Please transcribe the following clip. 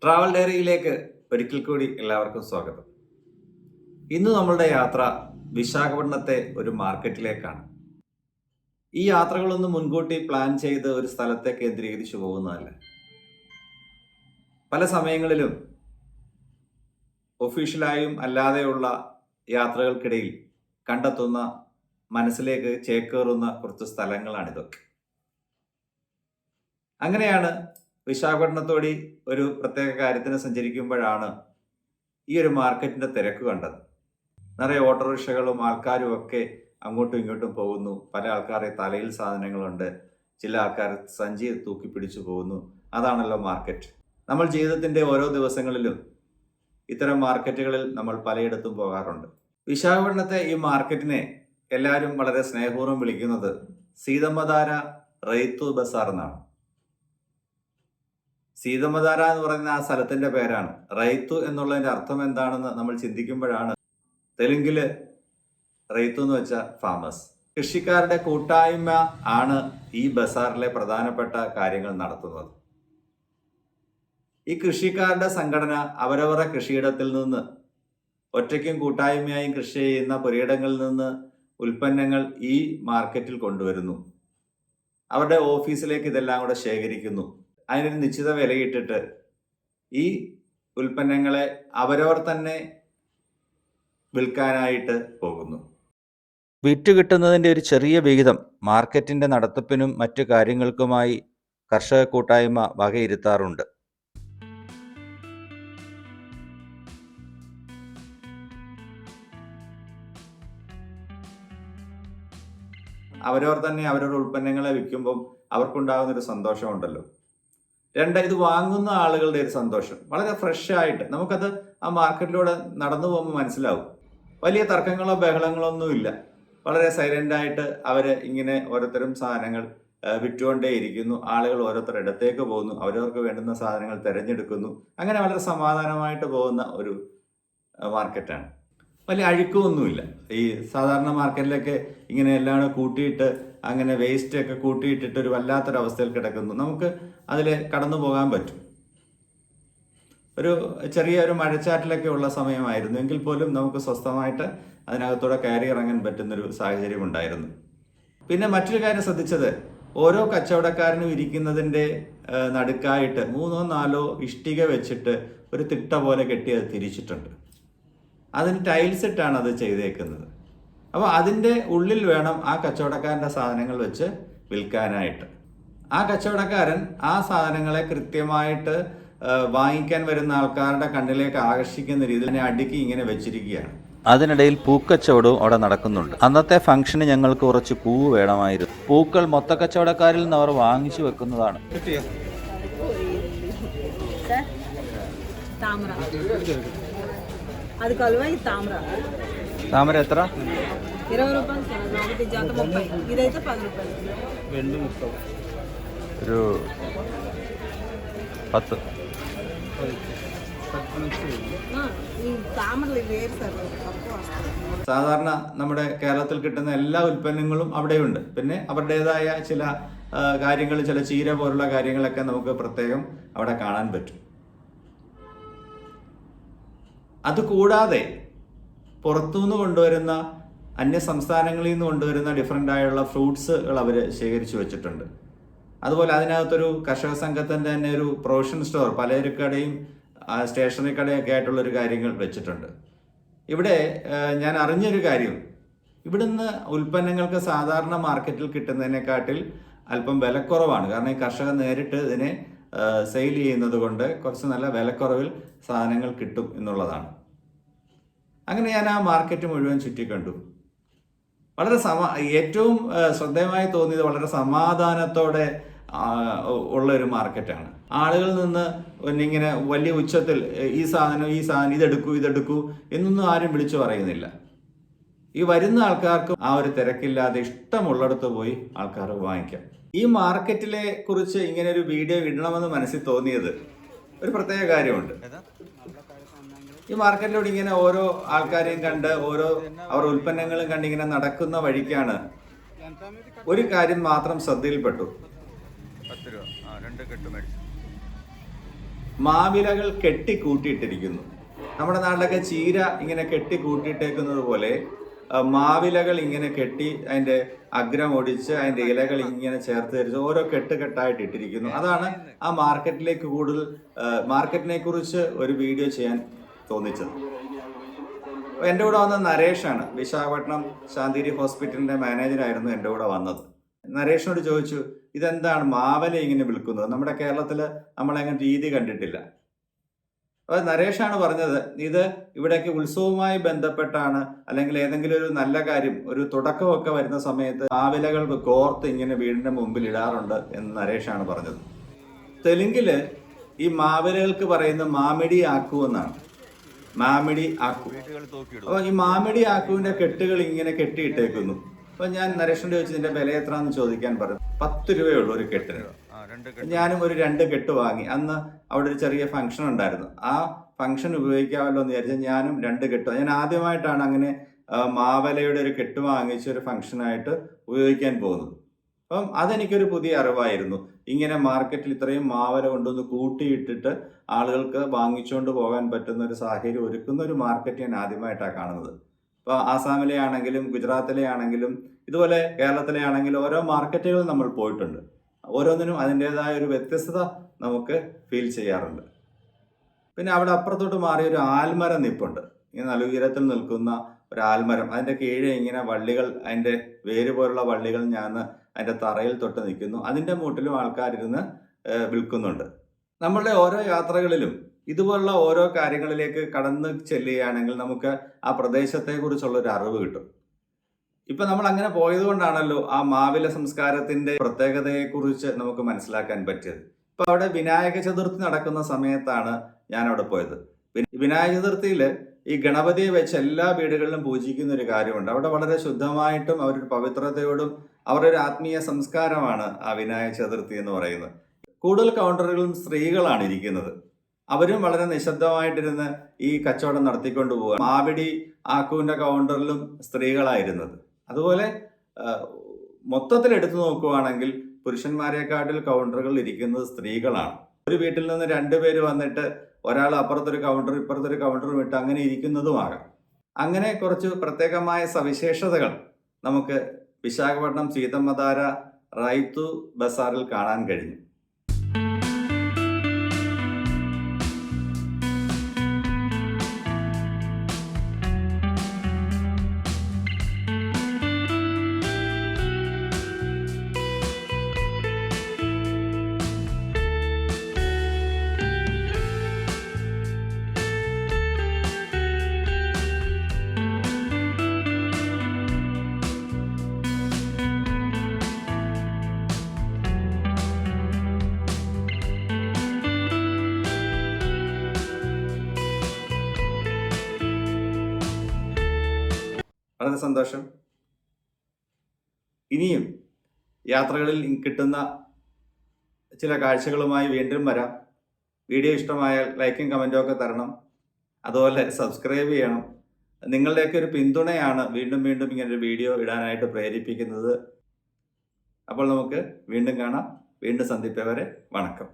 Travel ഡയറിയിലേക്ക് ഒരിക്കൽ കൂടി എല്ലാവർക്കും സ്വാഗതം. ഇന്ന് നമ്മളുടെ യാത്ര വിശാഖപട്ടണത്തെ ഒരു മാർക്കറ്റിലേക്കാണ്. ഈ യാത്രകളൊന്നും മുൻകൂട്ടി പ്ലാൻ ചെയ്ത് ഒരു സ്ഥലത്തെ കേന്ദ്രീകരിച്ചു പോകുന്നതല്ല. പല സമയങ്ങളിലും ഒഫീഷ്യലായും അല്ലാതെയുള്ള യാത്രകൾക്കിടയിൽ കണ്ടെത്തുന്ന മനസ്സിലേക്ക് ചേക്കേറുന്ന കുറച്ച് സ്ഥലങ്ങളാണിതൊക്കെ. അങ്ങനെയാണ് വിശാഖപട്ടണത്തോടി ഒരു പ്രത്യേക കാര്യത്തിന് സഞ്ചരിക്കുമ്പോഴാണ് ഈ ഒരു മാർക്കറ്റിന്റെ തിരക്ക് കണ്ടത്. നിറയെ ഓട്ടോറിക്ഷകളും ആൾക്കാരും ഒക്കെ അങ്ങോട്ടും ഇങ്ങോട്ടും പോകുന്നു. പല ആൾക്കാരെ തലയിൽ സാധനങ്ങളുണ്ട്, ചില ആൾക്കാർ സഞ്ചി തൂക്കി പിടിച്ചു പോകുന്നു. അതാണല്ലോ മാർക്കറ്റ്. നമ്മൾ ജീവിതത്തിന്റെ ഓരോ ദിവസങ്ങളിലും ഇത്തരം മാർക്കറ്റുകളിൽ നമ്മൾ പലയിടത്തും പോകാറുണ്ട്. വിശാഖപട്ടണത്തെ ഈ മാർക്കറ്റിനെ എല്ലാവരും വളരെ സ്നേഹപൂർവ്വം വിളിക്കുന്നത് സീതമ്മധാര റെയ്ത്തു ബസാർ എന്നാണ്. സീതമ്മധാര എന്ന് പറയുന്ന ആ സ്ഥലത്തിന്റെ പേരാണ്. റൈത്തു എന്നുള്ളതിന്റെ അർത്ഥം എന്താണെന്ന് നമ്മൾ ചിന്തിക്കുമ്പോഴാണ് തെലുങ്കില് റൈത്തു എന്ന് വെച്ച ഫാമേഴ്സ്. കൃഷിക്കാരുടെ കൂട്ടായ്മ ആണ് ഈ ബസാറിലെ പ്രധാനപ്പെട്ട കാര്യങ്ങൾ നടത്തുന്നത്. ഈ കൃഷിക്കാരുടെ സംഘടന അവരവരുടെ കൃഷിയിടത്തിൽ നിന്ന് ഒറ്റയ്ക്കും കൂട്ടായ്മയായും കൃഷി ചെയ്യുന്ന പുരയിടങ്ങളിൽ നിന്ന് ഉൽപ്പന്നങ്ങൾ ഈ മാർക്കറ്റിൽ കൊണ്ടുവരുന്നു. അവരുടെ ഓഫീസിലേക്ക് ഇതെല്ലാം കൂടെ ശേഖരിക്കുന്നു. അതിനൊരു നിശ്ചിത വിലയിട്ടിട്ട് ഈ ഉൽപ്പന്നങ്ങളെ അവരവർ തന്നെ വിൽക്കാനായിട്ട് പോകുന്നു. വിറ്റ് കിട്ടുന്നതിൻ്റെ ഒരു ചെറിയ വിഹിതം മാർക്കറ്റിൻ്റെ നടത്തിപ്പിനും മറ്റു കാര്യങ്ങൾക്കുമായി കർഷക കൂട്ടായ്മ വകയിരുത്താറുണ്ട്. അവരവർ തന്നെ അവരവരുടെ ഉൽപ്പന്നങ്ങളെ വിൽക്കുമ്പം അവർക്കുണ്ടാകുന്ന ഒരു സന്തോഷമുണ്ടല്ലോ. ഇത് വാങ്ങുന്ന ആളുകളുടെ ഒരു സന്തോഷം വളരെ ഫ്രഷ് ആയിട്ട് നമുക്കത് ആ മാർക്കറ്റിലൂടെ നടന്നു പോകുമ്പോൾ മനസ്സിലാവും. വലിയ തർക്കങ്ങളോ ബഹളങ്ങളോ ഒന്നുമില്ല. വളരെ സൈലന്റ് ആയിട്ട് അവർ ഇങ്ങനെ ഓരോരുത്തരും സാധനങ്ങൾ വിറ്റുകൊണ്ടേയിരിക്കുന്നു. ആളുകൾ ഓരോരുത്തരുടെ ഇടത്തേക്ക് പോകുന്നു, അവരവർക്ക് വേണ്ടുന്ന സാധനങ്ങൾ തിരഞ്ഞെടുക്കുന്നു. അങ്ങനെ വളരെ സമാധാനമായിട്ട് പോകുന്ന ഒരു മാർക്കറ്റാണ്. വലിയ അഴുക്കുമൊന്നുമില്ല. ഈ സാധാരണ മാർക്കറ്റിലൊക്കെ ഇങ്ങനെ എല്ലാം കൂട്ടിയിട്ട് അങ്ങനെ വേസ്റ്റ് ഒക്കെ കൂട്ടിയിട്ടിട്ട് ഒരു വല്ലാത്തൊരവസ്ഥയിൽ കിടക്കുന്നു. നമുക്ക് അതിൽ കടന്നു പോകാൻ പറ്റും. ഒരു ചെറിയൊരു മഴച്ചാറ്റിലൊക്കെ ഉള്ള സമയമായിരുന്നു എങ്കിൽ പോലും നമുക്ക് സ്വസ്ഥമായിട്ട് അതിനകത്തൂടെ കയറി ഇറങ്ങാൻ പറ്റുന്നൊരു സാഹചര്യം ഉണ്ടായിരുന്നു. പിന്നെ മറ്റൊരു കാര്യം ശ്രദ്ധിച്ചത്, ഓരോ കച്ചവടക്കാരനും ഇരിക്കുന്നതിൻ്റെ നടുക്കായിട്ട് 3-4 ഇഷ്ടിക വെച്ചിട്ട് ഒരു തിട്ട പോലെ കെട്ടി അത് തിരിച്ചിട്ടുണ്ട്. അതിന് ടൈൽസ് ഇട്ടാണ് അത് ചെയ്തേക്കുന്നത്. അപ്പോൾ അതിൻ്റെ ഉള്ളിൽ വേണം ആ കച്ചവടക്കാരൻ്റെ സാധനങ്ങൾ വെച്ച് വിൽക്കാനായിട്ട്. ആ കച്ചവടക്കാരൻ ആ സാധനങ്ങളെ കൃത്യമായിട്ട് വാങ്ങിക്കാൻ വരുന്ന ആൾക്കാരുടെ കണ്ണിലേക്ക് ആകർഷിക്കുന്ന രീതിയിൽ തന്നെ അടുക്കി ഇങ്ങനെ വെച്ചിരിക്കുകയാണ്. അതിനിടയിൽ പൂക്കച്ചവടവും അവിടെ നടക്കുന്നുണ്ട്. അന്നത്തെ ഫംഗ്ഷന് ഞങ്ങൾക്ക് കുറച്ച് പൂവ് വേണമായിരുന്നു. പൂക്കൾ മൊത്തക്കച്ചവടക്കാരിൽ നിന്ന് അവർ വാങ്ങിച്ചു വെക്കുന്നതാണ്. താമര എത്ര? 20 రూపాయలు. ఇదైతే 10 రూపాయలు. ഒരു 10. സാധാരണ നമ്മുടെ കേരളത്തിൽ കിട്ടുന്ന എല്ലാ ഉൽപ്പന്നങ്ങളും അവിടെയുണ്ട്. പിന്നെ അവരുടേതായ ചില കാര്യങ്ങൾ, ചില ചീര പോലുള്ള കാര്യങ്ങളൊക്കെ നമുക്ക് പ്രത്യേകം അവിടെ കാണാൻ പറ്റും. അതുകൂടാതെ പുറത്തുനിന്ന് കൊണ്ടുവരുന്ന, അന്യ സംസ്ഥാനങ്ങളിൽ നിന്ന് കൊണ്ടുവരുന്ന ഡിഫറെൻ്റ് ആയുള്ള ഫ്രൂട്ട്സുകൾ അവർ ശേഖരിച്ചു വെച്ചിട്ടുണ്ട്. അതുപോലെ അതിനകത്തൊരു കർഷക സംഘത്തിൻ്റെ തന്നെ ഒരു പ്രൊവിഷൻ സ്റ്റോർ, പലചരക്കടയും സ്റ്റേഷനറി കടയൊക്കെ ആയിട്ടുള്ളൊരു കാര്യങ്ങൾ വെച്ചിട്ടുണ്ട്. ഇവിടെ ഞാൻ അറിഞ്ഞൊരു കാര്യം, ഇവിടുന്ന് ഉൽപ്പന്നങ്ങൾക്ക് സാധാരണ മാർക്കറ്റിൽ കിട്ടുന്നതിനെക്കാട്ടിൽ അല്പം വിലക്കുറവാണ്. കാരണം ഈ കർഷകർ നേരിട്ട് ഇതിനെ സെയിൽ ചെയ്യുന്നത് കൊണ്ട് കുറച്ച് നല്ല വിലക്കുറവിൽ സാധനങ്ങൾ കിട്ടും എന്നുള്ളതാണ്. അങ്ങനെ ഞാൻ ആ മാർക്കറ്റ് മുഴുവൻ ചുറ്റിക്കണ്ടു. വളരെ ഏറ്റവും ശ്രദ്ധേയമായി തോന്നിയത് വളരെ സമാധാനത്തോടെ ഉള്ള ഒരു മാർക്കറ്റാണ്. ആളുകളിൽ നിന്ന് ഇങ്ങനെ വലിയ ഉച്ചത്തിൽ ഈ സാധനം ഇതെടുക്കൂ എന്നൊന്നും ആരും വിളിച്ചു പറയുന്നില്ല. ഈ വരുന്ന ആൾക്കാർക്ക് ആ ഒരു തിരക്കില്ലാതെ ഇഷ്ടമുള്ളിടത്ത് പോയി ആൾക്കാർ വാങ്ങിക്കാം. ഈ മാർക്കറ്റിലെ കുറിച്ച് ഇങ്ങനെ ഒരു വീഡിയോ ഇടണമെന്ന് മനസ്സിൽ തോന്നിയത് ഒരു പ്രത്യേക കാര്യമുണ്ട്. ഈ മാർക്കറ്റിലൂടെ ഇങ്ങനെ ഓരോ ആൾക്കാരെയും കണ്ട് അവർ ഉൽപ്പന്നങ്ങളും കണ്ട് ഇങ്ങനെ നടക്കുന്ന വഴിക്കാണ് ഒരു കാര്യം മാത്രം ശ്രദ്ധയിൽപ്പെട്ടു. 10 രൂപ 2 കെട്ട് മേടിച്ചു. മാവിലകൾ കെട്ടിക്കൂട്ടിയിട്ടിരിക്കുന്നു. നമ്മുടെ നാട്ടിലൊക്കെ ചീര ഇങ്ങനെ കെട്ടിക്കൂട്ടിയിട്ടേക്കുന്നത് പോലെ മാവിലകൾ ഇങ്ങനെ കെട്ടി അതിൻ്റെ അഗ്രം ഒടിച്ച് അതിൻ്റെ ഇലകൾ ഇങ്ങനെ ചേർത്ത് ധരിച്ച് ഓരോ കെട്ടായിട്ട് ഇട്ടിരിക്കുന്നു. അതാണ് ആ മാർക്കറ്റിനെ കുറിച്ച് ഒരു വീഡിയോ ചെയ്യാൻ തോന്നിച്ചത്. എൻ്റെ കൂടെ വന്ന നരേഷാണ്, വിശാഖപട്ടണം ശാന്തിഗിരി ഹോസ്പിറ്റലിൻ്റെ മാനേജറായിരുന്നു എൻ്റെ കൂടെ വന്നത്. നരേഷിനോട് ചോദിച്ചു, ഇതെന്താണ് മാവല ഇങ്ങനെ വിൽക്കുന്നത്? നമ്മുടെ കേരളത്തിൽ നമ്മളങ്ങനെ രീതി കണ്ടിട്ടില്ല. അപ്പോൾ നരേഷാണ് പറഞ്ഞത്, ഇത് ഇവിടേക്ക് ഉത്സവവുമായി ബന്ധപ്പെട്ടാണ്, അല്ലെങ്കിൽ ഏതെങ്കിലും ഒരു നല്ല കാര്യം, ഒരു തുടക്കമൊക്കെ വരുന്ന സമയത്ത് മാവിലകൾ കോർത്ത് ഇങ്ങനെ വീടിൻ്റെ മുമ്പിൽ ഇടാറുണ്ട് എന്ന് നരേഷാണ് പറഞ്ഞത്. തെലുങ്കില് ഈ മാവിലകൾക്ക് പറയുന്ന മാമിടി ആക്കു എന്നാണ്. മാമിടി ആക്കു. അപ്പോൾ ഈ മാമിടി ആക്കുവിന്റെ കെട്ടുകൾ ഇങ്ങനെ കെട്ടിയിട്ടേക്കുന്നു. അപ്പൊ ഞാൻ നരേഷിനോട് ചോദിച്ചു, ഇതിന്റെ വില എത്രയാണെന്ന് ചോദിക്കാൻ പറഞ്ഞു. 10 രൂപയുള്ളൂ ഒരു കെട്ടിന്. ഞാനും ഒരു 2 കെട്ട് വാങ്ങി. അന്ന് അവിടെ ഒരു ചെറിയ ഫംഗ്ഷൻ ഉണ്ടായിരുന്നു. ആ ഫംഗ്ഷൻ ഉപയോഗിക്കാമല്ലോ എന്ന് വിചാരിച്ചാൽ ഞാനും 2 കെട്ട്. ഞാൻ ആദ്യമായിട്ടാണ് അങ്ങനെ മാവലയുടെ ഒരു കെട്ട് വാങ്ങിച്ച് ഒരു ഫംഗ്ഷനായിട്ട് ഉപയോഗിക്കാൻ പോകുന്നത്. അപ്പം അതെനിക്കൊരു പുതിയ അറിവായിരുന്നു. ഇങ്ങനെ മാർക്കറ്റിൽ ഇത്രയും മാവല കൊണ്ടൊന്ന് കൂട്ടിയിട്ടിട്ട് ആളുകൾക്ക് വാങ്ങിച്ചുകൊണ്ട് പോകാൻ പറ്റുന്ന ഒരു സാഹചര്യം ഒരുക്കുന്ന ഒരു മാർക്കറ്റ് ഞാൻ ആദ്യമായിട്ടാണ് കാണുന്നത്. ഇപ്പോൾ ആസാമിലെ ആണെങ്കിലും ഗുജറാത്തിലെ ആണെങ്കിലും ഇതുപോലെ കേരളത്തിലെ ആണെങ്കിലും ഓരോ മാർക്കറ്റുകളിൽ നമ്മൾ പോയിട്ടുണ്ട്. ഓരോന്നിനും അതിൻ്റെതായ ഒരു വ്യത്യസ്തത നമുക്ക് ഫീൽ ചെയ്യാറുണ്ട്. പിന്നെ അവിടെ അപ്പുറത്തോട്ട് മാറിയ ഒരു ആൽമരം നിൽപ്പുണ്ട്. ഇങ്ങനെ നല്ല ഉയരത്തിൽ നിൽക്കുന്ന ഒരു ആൽമരം. അതിൻ്റെ കീഴെ ഇങ്ങനെ വള്ളികൾ, അതിൻ്റെ വേര് പോലുള്ള വള്ളികൾ ഞാൻ അതിൻ്റെ തറയിൽ തൊട്ട് നിൽക്കുന്നു. അതിൻ്റെ മൂട്ടിലും ആൾക്കാരിരുന്ന് വിൽക്കുന്നുണ്ട്. നമ്മളുടെ ഓരോ യാത്രകളിലും ഇതുപോലുള്ള ഓരോ കാര്യങ്ങളിലേക്ക് കടന്ന് ചെല്ലുകയാണെങ്കിൽ നമുക്ക് ആ പ്രദേശത്തെക്കുറിച്ചുള്ള ഒരു അറിവ് കിട്ടും. ഇപ്പം നമ്മൾ അങ്ങനെ പോയത് കൊണ്ടാണല്ലോ ആ മാവില സംസ്കാരത്തിൻ്റെ പ്രത്യേകതയെക്കുറിച്ച് നമുക്ക് മനസ്സിലാക്കാൻ പറ്റിയത്. ഇപ്പം അവിടെ വിനായക ചതുർത്ഥി നടക്കുന്ന സമയത്താണ് ഞാൻ അവിടെ പോയത്. വിനായക ചതുർത്ഥിയിൽ ഈ ഗണപതിയെ വെച്ച് എല്ലാ വീടുകളിലും പൂജിക്കുന്ന ഒരു കാര്യമുണ്ട്. അവിടെ വളരെ ശുദ്ധമായിട്ടും അവരൊരു പവിത്രതയോടും അവരുടെ ഒരു ആത്മീയ സംസ്കാരമാണ് ആ വിനായക ചതുർത്ഥി എന്ന് പറയുന്നത്. കൂടുതൽ കൗണ്ടറുകളും സ്ത്രീകളാണ് ഇരിക്കുന്നത്. അവരും വളരെ നിശബ്ദമായിട്ടിരുന്ന് ഈ കച്ചവടം നടത്തിക്കൊണ്ട് പോവുക. മാവിടി ആക്കുവിൻ്റെ കൗണ്ടറിലും സ്ത്രീകളായിരുന്നത്. അതുപോലെ മൊത്തത്തിൽ എടുത്തു നോക്കുകയാണെങ്കിൽ പുരുഷന്മാരെക്കാട്ടിൽ കൗണ്ടറുകൾ ഇരിക്കുന്നത് സ്ത്രീകളാണ്. ഒരു വീട്ടിൽ നിന്ന് 2 പേര് വന്നിട്ട് ഒരാൾ അപ്പുറത്തൊരു കൗണ്ടർ ഇപ്പുറത്തൊരു കൗണ്ടറും ഇട്ട് അങ്ങനെ ഇരിക്കുന്നതുമാകാം. അങ്ങനെ കുറച്ച് പ്രത്യേകമായ സവിശേഷതകൾ നമുക്ക് വിശാഖപട്ടണം സീതമ്മധാര റൈത്തു ബസാറിൽ കാണാൻ കഴിഞ്ഞു. വളരെ സന്തോഷം. ഇനിയും യാത്രകളിൽ കിട്ടുന്ന ചില കാഴ്ചകളുമായി വീണ്ടും വരാം. വീഡിയോ ഇഷ്ടമായാൽ ലൈക്കും കമൻറ്റും ഒക്കെ തരണം. അതുപോലെ സബ്സ്ക്രൈബ് ചെയ്യണം. നിങ്ങളുടെയൊക്കെ ഒരു പിന്തുണയാണ് വീണ്ടും വീണ്ടും ഇങ്ങനൊരു വീഡിയോ ഇടാനായിട്ട് പ്രേരിപ്പിക്കുന്നത്. അപ്പോൾ നമുക്ക് വീണ്ടും കാണാം. വീണ്ടും സന്ധിപ്പവരെ വണക്കം.